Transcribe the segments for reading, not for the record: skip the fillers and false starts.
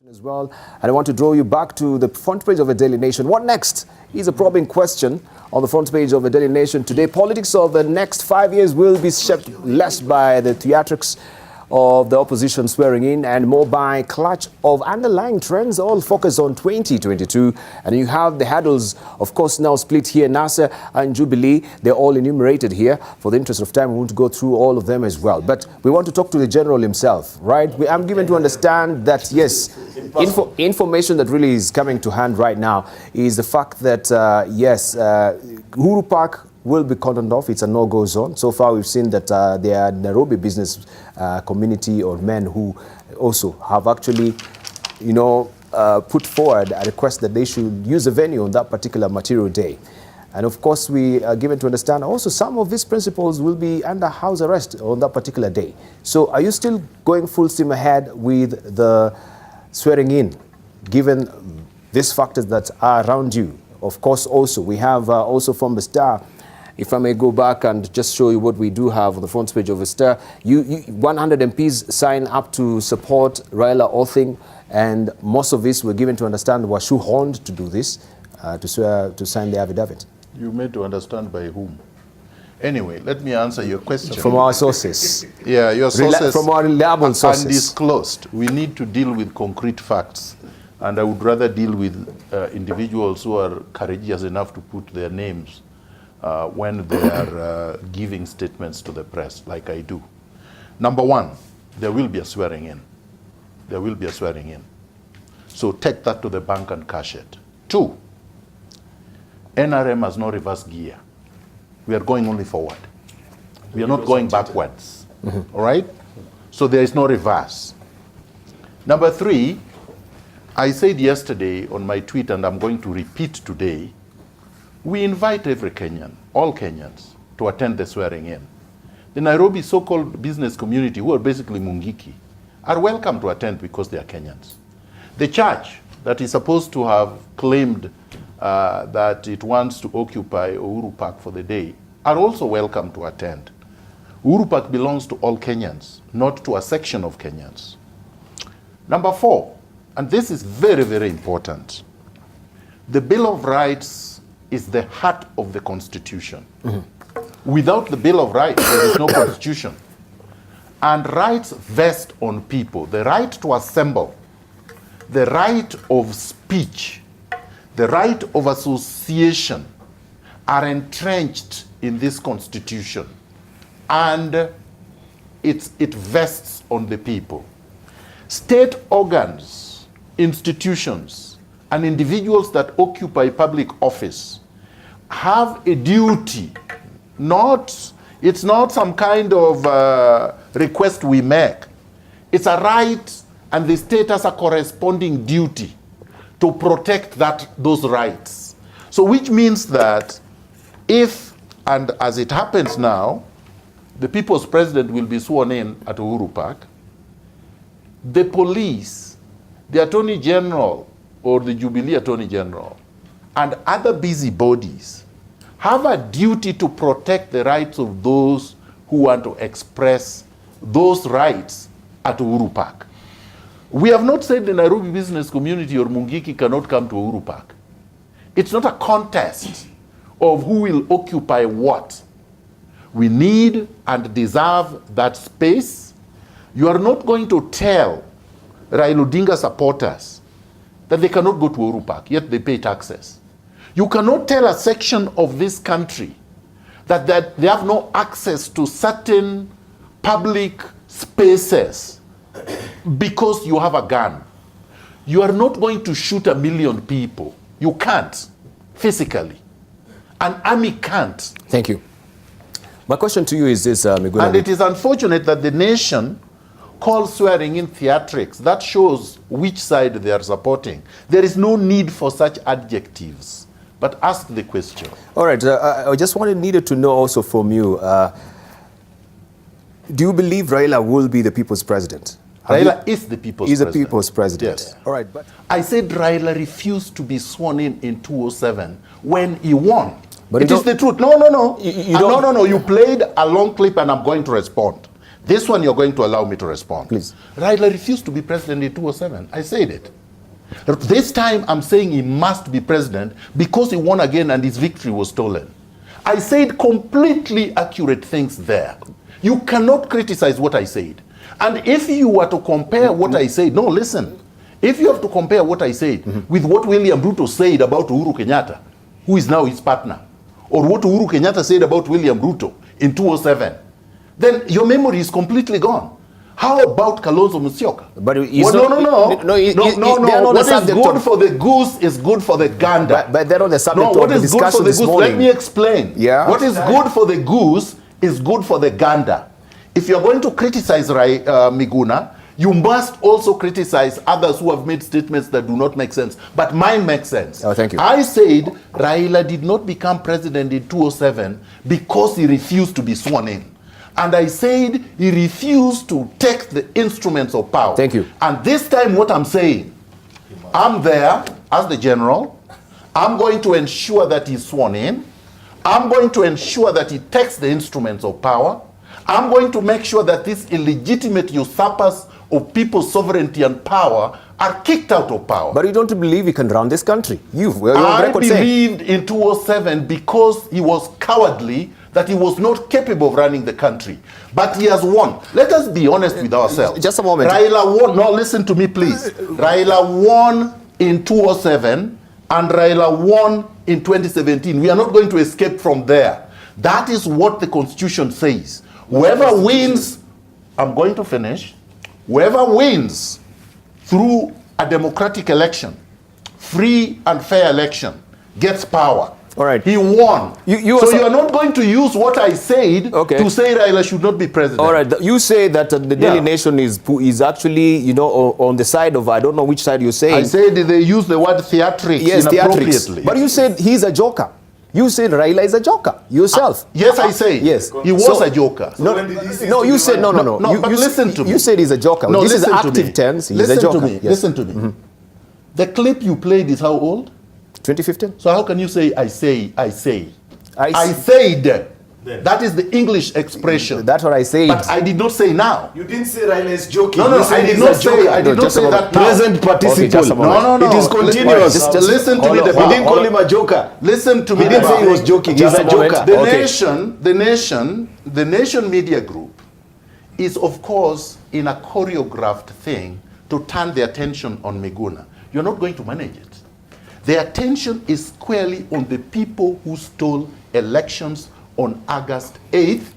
As well, and I want to draw you back to the front page of a Daily Nation. What next is a probing question on the front page of a Daily Nation today. Politics of the next 5 years will be shaped less by the theatrics of the opposition swearing in and more by clutch of underlying trends, all focused on 2022. And you have the hurdles, of course, now split here. NASA and Jubilee, they're all enumerated here. For the interest of time, we want to go through all of them as well. But we want to talk to the general himself, right? I'm given to understand that, yes, information that really is coming to hand right now is the fact that, Uhuru Park will be cordoned off. It's a no-go zone. So far, we've seen that there are Nairobi business community or men who also have actually, put forward a request that they should use a venue on that particular material day. And of course, we are given to understand also some of these principals will be under house arrest on that particular day. So are you still going full steam ahead with the swearing in, given these factors that are around you? Of course, also, we have also from the Star. If I may go back and just show you what we do have on the front page of the Star. 100 MPs sign up to support Raila Odinga, and most of this were given to understand were shoehorned to do this, to sign the affidavit. You made to understand by whom? Anyway, let me answer your question. From our sources. Yeah, your sources. From our reliable sources. Undisclosed. We need to deal with concrete facts. And I would rather deal with individuals who are courageous enough to put their names when they are giving statements to the press, like I do. Number one, there will be a swearing in. There will be a swearing in. So take that to the bank and cash it. Two, NRM has no reverse gear. We are going only forward. We are not going backwards. All right? So there is no reverse. Number three, I said yesterday on my tweet, and I'm going to repeat today, we invite every Kenyan, all Kenyans, to attend the swearing in. The Nairobi so-called business community, who are basically Mungiki, are welcome to attend because they are Kenyans. The church that is supposed to have claimed that it wants to occupy Uhuru Park for the day are also welcome to attend. Uhuru Park belongs to all Kenyans, not to a section of Kenyans. Number four, and this is very, very important, the Bill of Rights is the heart of the Constitution. Without the Bill of Rights, there is no Constitution. And rights vest on people. The right to assemble, the right of speech, the right of association are entrenched in this Constitution. And it vests on the people. State organs, institutions, and individuals that occupy public office have a duty, it's not some kind of request we make. It's a right, and the state has a corresponding duty to protect those rights. So which means that if, and as it happens now, the people's president will be sworn in at Uhuru Park, the police, the Attorney General, or the Jubilee Attorney General, and other busybodies have a duty to protect the rights of those who want to express those rights at Uhuru Park. We have not said the Nairobi business community or Mungiki cannot come to Uhuru Park. It's not a contest of who will occupy what. We need and deserve that space. You are not going to tell Raila Odinga supporters that they cannot go to Uhuru Park, yet they pay taxes. You cannot tell a section of this country that they have no access to certain public spaces because you have a gun. You are not going to shoot 1 million people. You can't, physically. An army can't. Thank you. My question to you is this, Miguna. And it is unfortunate that the nation calls swearing in theatrics. That shows which side they are supporting. There is no need for such adjectives. But ask the question. All right. I just needed to know also from you, do you believe Raila will be the people's president? Raila is the people's president. Is the people's president. Yes. All right. But I said Raila refused to be sworn in 2007 when he won. But it is the truth. No. No. You played a long clip and I'm going to respond. This one you're going to allow me to respond. Please. Raila refused to be president in 2007. I said it. This time I'm saying he must be president because he won again and his victory was stolen. I said completely accurate things there. You cannot criticize what I said. And if you were to compare what I said, no, listen. If you have to compare what I said with what William Ruto said about Uhuru Kenyatta, who is now his partner, or what Uhuru Kenyatta said about William Ruto in 2007, then your memory is completely gone. How about Kalonzo Musyoka? But no. What is good for the goose is good for the gander. But they're on the subject what of the is good for discussion the this goose? morning. Let me explain. Yeah. What is good for the goose is good for the gander. If you're going to criticize Miguna, you must also criticize others who have made statements that do not make sense. But mine makes sense. Oh, thank you. I said Raila did not become president in 2007 because he refused to be sworn in. And I said he refused to take the instruments of power. Thank you. And this time what I'm saying, I'm there as the general. I'm going to ensure that he's sworn in. I'm going to ensure that he takes the instruments of power. I'm going to make sure that these illegitimate usurpers of people's sovereignty and power are kicked out of power. But you don't believe he can run this country? I believed in 2007 because he was cowardly, that he was not capable of running the country. But he has won. Let us be honest with ourselves. Just a moment. Raila won. No, listen to me, please. Raila won in 2007 and Raila won in 2017. We are not going to escape from there. That is what the Constitution says. Whoever wins, I'm going to finish. Whoever wins through a democratic election, free and fair election, gets power. All right. He won. So you are not going to use what I said to say Raila should not be president. All right. You say that the Daily Nation is actually, you know, on the side of, I don't know which side you're saying. I said they use the word theatrics inappropriately. Theatrics. But you said he's a joker. You said Raila is a joker yourself. Yes, I say. Yes. He was a joker. No, you said, no. But listen to me. You said he's a joker. No, this is active tense. He's a joker. Listen to me. The clip you played is how old? 2015. So how can you say, I say? I said. Then. That is the English expression. That's what I said. But I did not say now. You didn't say Raila is joking. No, I did not say that now. Present participle. No. It is continuous. Just listen to me. We didn't call him a joker. Listen to me. He didn't say he was joking. He's a joker. The Nation Media Group is, of course, in a choreographed thing to turn the attention on Miguna. You're not going to manage it. The attention is squarely on the people who stole elections on August 8th,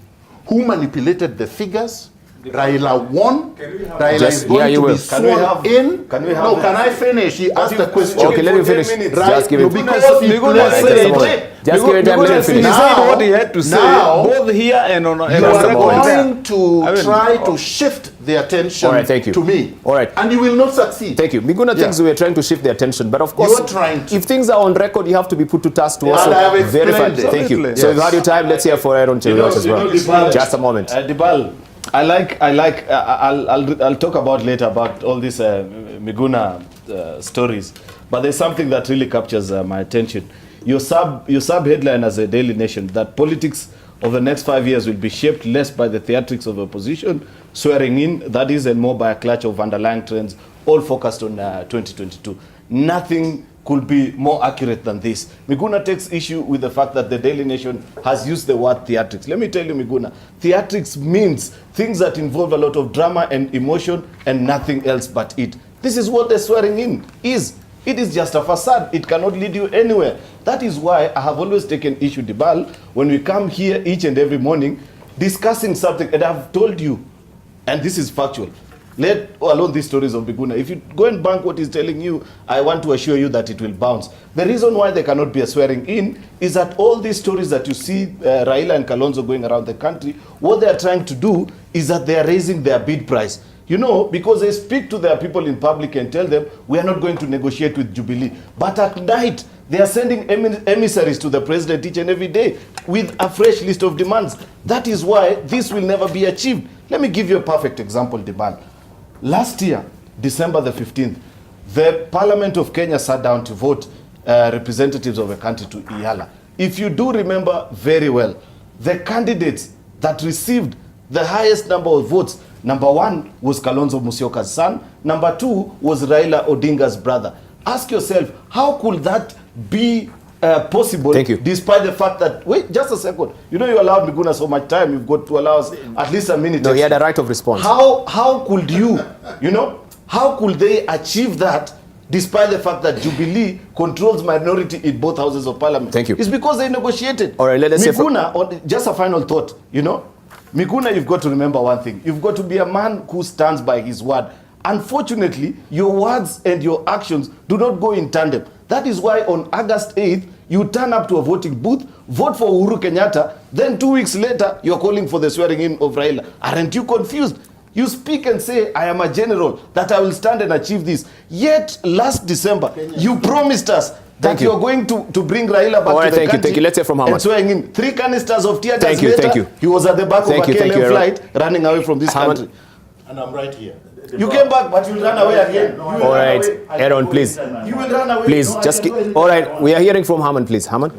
who manipulated the figures. Raila won. Raila is going to be sworn in. Can we have no, can I finish? He asked a question. Okay, let me finish. Just give it. Because Miguna said just give it time, let me finish. He said what he had to say, both here and on you are going to try to shift the attention to me. All right. And you will not succeed. Thank you. Miguna thinks we are trying to shift the attention, but of course, you are trying to. If things are on record, you have to be put to task to also I have verify. explained it. Thank you. Yes. So you've had your time. Let's hear for Aaron Cheruiyot as well. Just a moment. Dibal, I'll talk about later about all these Miguna stories, but there's something that really captures my attention. Your sub headline as a Daily Nation, that politics of the next 5 years will be shaped less by the theatrics of opposition, swearing in, that is, and more by a clutch of underlying trends, all focused on 2022. Nothing could be more accurate than this. Miguna takes issue with the fact that the Daily Nation has used the word theatrics. Let me tell you, Miguna, theatrics means things that involve a lot of drama and emotion and nothing else but it. This is what the swearing in is. It is just a facade. It cannot lead you anywhere. That is why I have always taken issue, Dibal, when we come here each and every morning discussing something, and I've told you, and this is factual, let alone these stories of Miguna. If you go and bank what he's telling you, I want to assure you that it will bounce. The reason why there cannot be a swearing in is that all these stories that you see Raila and Kalonzo going around the country, what they are trying to do is that they are raising their bid price. You know, because they speak to their people in public and tell them, we are not going to negotiate with Jubilee. But at night, they are sending emissaries to the president each and every day with a fresh list of demands. That is why this will never be achieved. Let me give you a perfect example, Deban. Last year, December the 15th, the Parliament of Kenya sat down to vote representatives of a country to Iyala. If you do remember very well, the candidates that received the highest number of votes. Number 1 was Kalonzo Musyoka's son. Number 2 was Raila Odinga's brother. Ask yourself, how could that be possible? Thank you. Despite the fact that, wait, just a second. You know you allowed Miguna so much time. You've got to allow us at least a minute. No, he had a right of response. How could how could they achieve that despite the fact that Jubilee controls minority in both houses of parliament? Thank you. It's because they negotiated. All right, let's Miguna, just a final thought, Miguna, you've got to remember one thing. You've got to be a man who stands by his word. Unfortunately, your words and your actions do not go in tandem. That is why on August 8th, you turn up to a voting booth, vote for Uhuru Kenyatta, then 2 weeks later, you're calling for the swearing in of Raila. Aren't you confused? You speak and say, I am a general, that I will stand and achieve this. Yet, last December, you promised us that you're going to bring Raila back to the country. Thank you. Let's hear from Hamad. And swearing in 3 canisters of tear gas Thank you. He was at the back of a KLM flight, running away from this country. And I'm right here. You came back, but you will run away again. All right, Aaron, please. You will run away. Please, all right, we are hearing from Haman, please. Haman?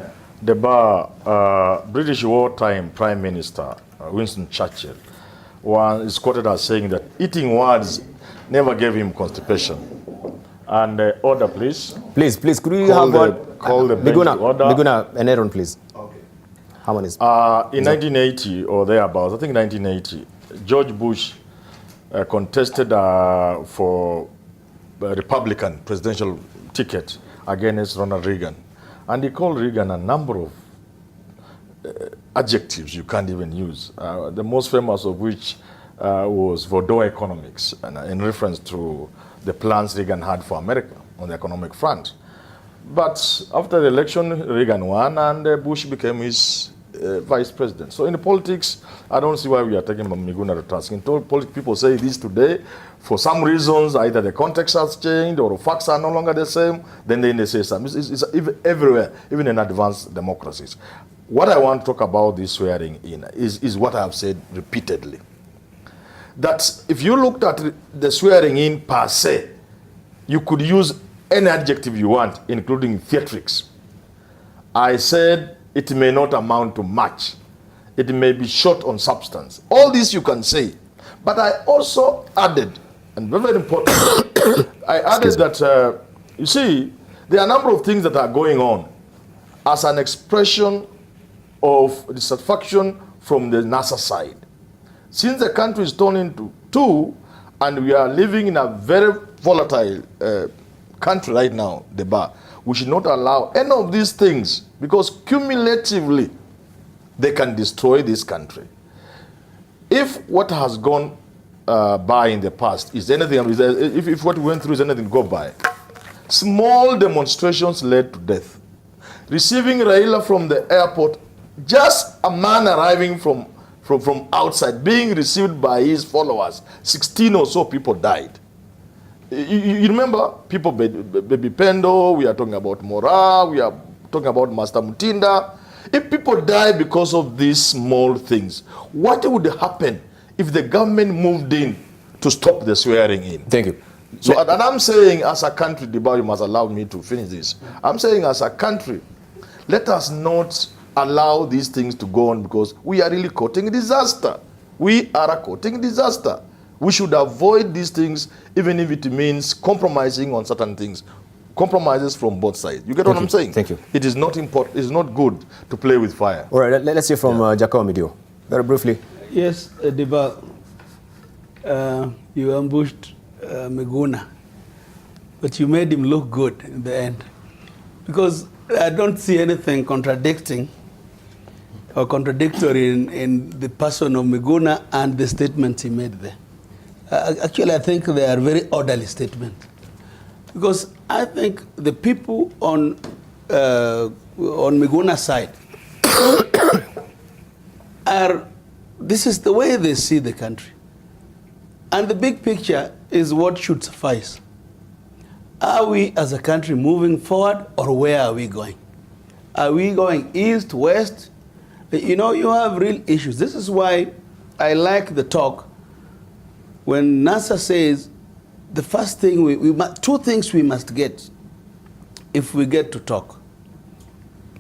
British wartime Prime Minister Winston Churchill is quoted as saying that eating words never gave him constipation. And order, please. Please, could we Call have the bench to order. Biguna and Aaron, please. Okay. Haman is. In 1980 or thereabouts, I think 1980, George Bush contested for a Republican presidential ticket against Ronald Reagan. And he called Reagan a number of adjectives you can't even use. The most famous of which was Vaudeau economics, and in reference to the plans Reagan had for America on the economic front. But after the election, Reagan won and Bush became his vice president. So in politics, I don't see why we are taking Miguna to task. In politics, people say this today. For some reasons, either the context has changed or the facts are no longer the same, then they say something. It's everywhere, even in advanced democracies. What I want to talk about this swearing in is what I have said repeatedly. That if you looked at the swearing in per se, you could use any adjective you want, including theatrics. I said it may not amount to much. It may be short on substance. All this you can say. But I also added, and very important, I added that, you see, there are a number of things that are going on as an expression of dissatisfaction from the NASA side. Since the country is torn into two, and we are living in a very volatile country right now, we should not allow any of these things, because cumulatively, they can destroy this country. If what has gone by in the past is anything, if what we went through is anything to go by, small demonstrations led to death. Receiving Raila from the airport, just a man arriving from outside, being received by his followers, 16 or so people died. You remember, people, Baby Pendo, we are talking about Mora, we are talking about Master Mutinda. If people die because of these small things, what would happen if the government moved in to stop the swearing in? Thank you. So, and I'm saying as a country, Deba, you must allow me to finish this. I'm saying as a country, let us not allow these things to go on, because we are really courting disaster. We are courting disaster. We should avoid these things, even if it means compromising on certain things. Compromises from both sides. You get what I'm saying? Thank you. It is not important. It's not good to play with fire. All right, let's hear from Jacob Midio. Very briefly. Yes, Deba, you ambushed Miguna, but you made him look good in the end. Because I don't see anything contradicting or contradictory in the person of Miguna and the statements he made there. Actually, I think they are very orderly statements. Because I think the people on Miguna's side this is the way they see the country. And the big picture is what should suffice. Are we as a country moving forward, or where are we going? Are we going east, west? You know, you have real issues. This is why I like the talk when NASA says the first thing, two things we must get if we get to talk.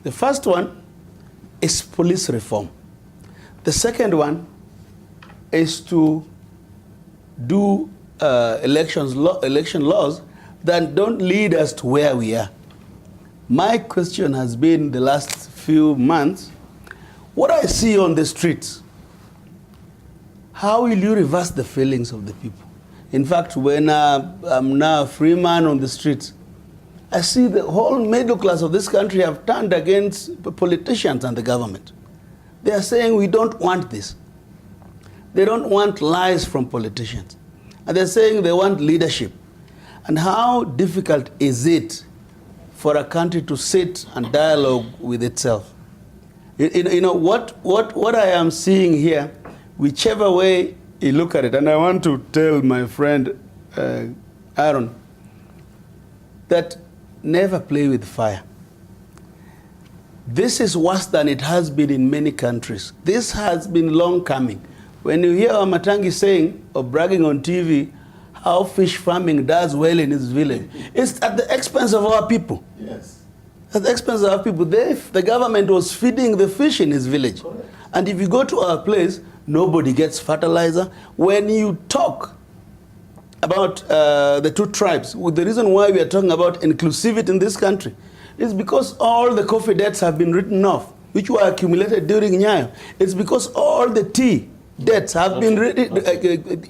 The first one is police reform. The second one is to do election laws that don't lead us to where we are. My question has been the last few months, what I see on the streets, how will you reverse the feelings of the people? In fact, when I'm now a free man on the streets, I see the whole middle class of this country have turned against politicians and the government. They are saying we don't want this. They don't want lies from politicians. And they're saying they want leadership. And how difficult is it for a country to sit and dialogue with itself? You know, what I am seeing here, whichever way you look at it, and I want to tell my friend Aaron, that never play with fire. This is worse than it has been in many countries. This has been long coming. When you hear Wamatangi saying or bragging on TV how fish farming does well in his village, it's at the expense of our people. Yes. At the expense of our people. The government was feeding the fish in his village. Correct. And if you go to our place, nobody gets fertilizer. When you talk about the two tribes, the reason why we are talking about inclusivity in this country is because all the coffee debts have been written off, which were accumulated during Nyayo. It's because all the tea debts have been written.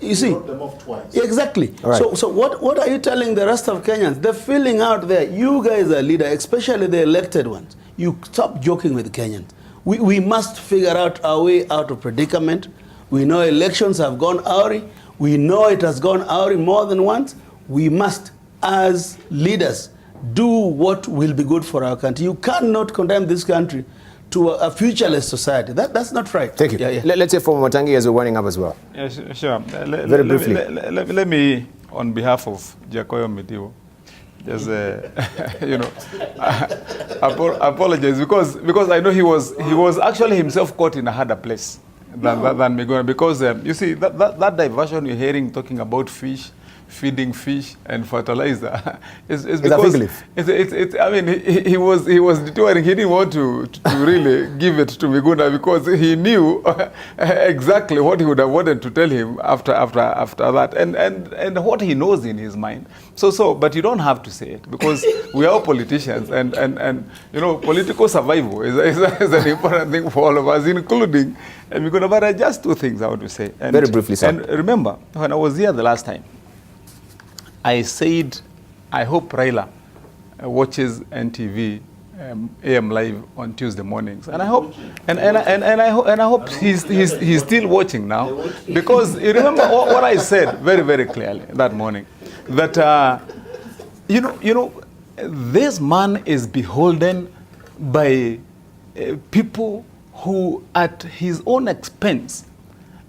You see? Wrote them off twice. Exactly. Right. So what are you telling the rest of Kenyans? They're feeling out there. You guys are leaders, especially the elected ones. You stop joking with Kenyans. We must figure out our way out of predicament. We know elections have gone awry. We know it has gone awry more than once. We must, as leaders, do what will be good for our country. You cannot condemn this country to a futureless society. That's not right. Thank you. Yeah, yeah. Let's say for Wamatangi as we're winding up as well. Yeah, sure. Very briefly. Let me, on behalf of Jacoyo Mitiwo, just apologize because I know he was actually himself caught in a harder place than Miguna, because you see that diversion you're hearing talking about fish, feeding fish and fertilizer is because I mean he was detouring. He didn't want to really give it to Miguna because he knew exactly what he would have wanted to tell him after that, and what he knows in his mind. So but you don't have to say it because we are all politicians, and you know, political survival is an important thing for all of us, including Miguna. But just two things I want to say. Very briefly, sir. And remember, when I was here the last time, I said, I hope Raila watches NTV AM Live on Tuesday mornings, and I hope, and I hope he's still watching now, because you remember what I said very clearly that morning, that you know, this man is beholden by people who, at his own expense,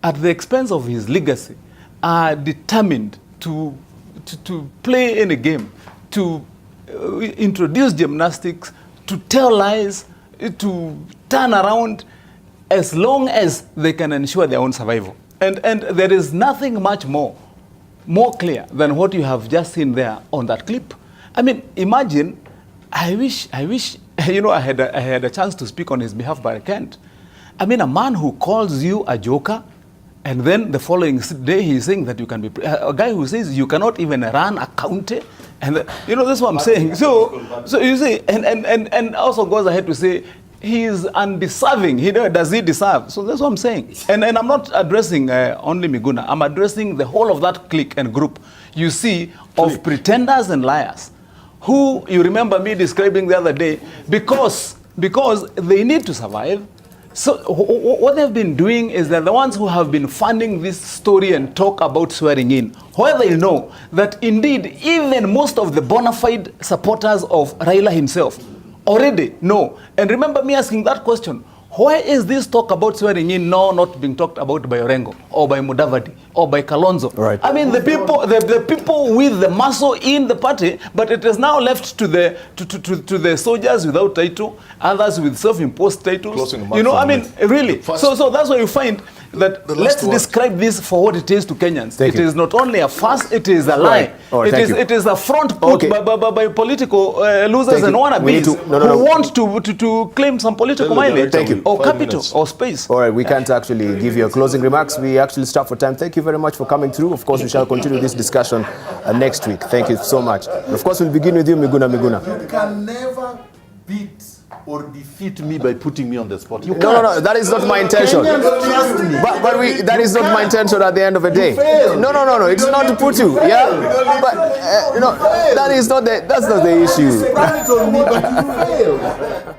at the expense of his legacy, are determined to play any game, to introduce gymnastics, to tell lies, to turn around, as long as they can ensure their own survival. And there is nothing much more clear than what you have just seen there on that clip. I mean, imagine, I wish, you know, I had a chance to speak on his behalf, but I can't. I mean, a man who calls you a joker, and then the following day he's saying that you can be a guy who says you cannot even run a county, and you know, that's what I'm saying. So you see, and also goes ahead to say he is undeserving. Does he deserve? So that's what I'm saying. And I'm not addressing only Miguna. I'm addressing the whole of that clique and group you see of pretenders and liars, who you remember me describing the other day, because they need to survive. So what they've been doing is that the ones who have been funding this story and talk about swearing in, where they know that indeed even most of the bona fide supporters of Raila himself already know. And remember me asking that question, why is this talk about swearing in now not being talked about by Orengo or by Mudavadi or by Kalonzo? Right. I mean, the people with the muscle in the party, but it is now left to the soldiers without title, others with self-imposed titles. You know, I mean, really. So that's why you find that The let's last word. describe this for what it is to Kenyans. Thank It you. is not only a farce, it is a lie. Right. All right, thank you. It is a front put Okay. by political losers Thank and you. We wannabes need to- no, no, no. who want to claim some political Tell the mileage director Thank you. or 5 capital minutes. or space. All right, we can't actually give you a closing remarks. We actually stop for time. Thank you very much for coming through. Of course, we shall continue this discussion next week. Thank you so much. And of course, we'll begin with you, Miguna. You can never beat or defeat me by putting me on the spot. You No, that is not my intention. Kenyans trust me. But that is not my intention at the end of the day. failed. No, it's not to put you, yeah? But, that's not the issue. Sprung it on me, but you failed.